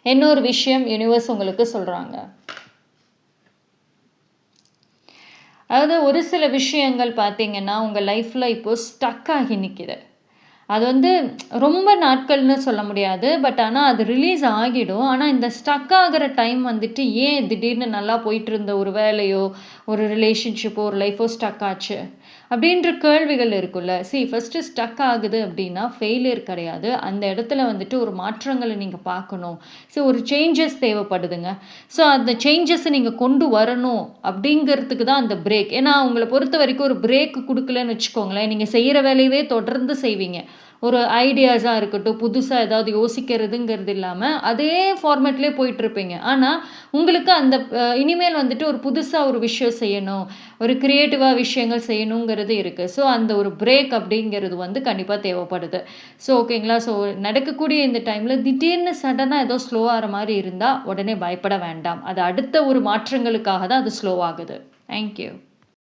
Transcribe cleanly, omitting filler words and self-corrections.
இன்னொரு விஷயம் யூனிவர்ஸ் உங்களுக்கு சொல்கிறாங்க. அதாவது ஒரு சில விஷயங்கள் பார்த்தீங்கன்னா உங்கள் லைஃப்பில் இப்போது ஸ்டக் ஆகி நிற்கிது. அது ரொம்ப நாட்கள்னு சொல்ல முடியாது. பட் ஆனால் அது ரிலீஸ் ஆகிடும். ஆனால் இந்த ஸ்டக் ஆகிற டைம் ஏன் திடீர்னு நல்லா போயிட்டுருந்த ஒரு வேலையோ, ஒரு ரிலேஷன்ஷிப்போ, ஒரு லைஃபோ ஸ்டக் ஆச்சு? அப்படின்ற கேள்விகள் இருக்குல்ல. ஃபர்ஸ்ட்டு ஸ்டக் ஆகுது அப்படின்னா ஃபெயிலியர் கிடையாது. அந்த இடத்துல ஒரு மாற்றங்களை நீங்கள் பார்க்கணும். ஒரு சேஞ்சஸ் தேவைப்படுதுங்க. அந்த சேஞ்சஸை நீங்கள் கொண்டு வரணும் அப்படிங்கிறதுக்கு தான் அந்த பிரேக். ஏன்னா உங்களை பொறுத்த வரைக்கும் ஒரு பிரேக் கொடுக்கலன்னு வச்சுக்கோங்களேன், நீங்கள் செய்கிற வேலையவே தொடர்ந்து செய்வீங்க. ஒரு ஐடியாஸாக இருக்கட்டும், புதுசாக ஏதாவது யோசிக்கிறதுங்கிறது இல்லாமல் அதே ஃபார்மேட்லேயே போயிட்டுருப்பீங்க. ஆனால் உங்களுக்கு அந்த இனிமேல் ஒரு புதுசாக ஒரு விஷயம் செய்யணும், ஒரு கிரியேட்டிவாக விஷயங்கள் செய்யணுங்கிறது இருக்குது. அந்த ஒரு பிரேக் அப்படிங்கிறது கண்டிப்பாக தேவைப்படுது. ஓகேங்களா. நடக்கக்கூடிய இந்த டைமில் திடீர்னு சடனாக ஏதோ ஸ்லோ ஆகிற மாதிரி இருந்தால் உடனே பயப்பட வேண்டாம். அது அடுத்த ஒரு மாற்றங்களுக்காக தான் அது ஸ்லோ ஆகுது. தேங்க்யூ.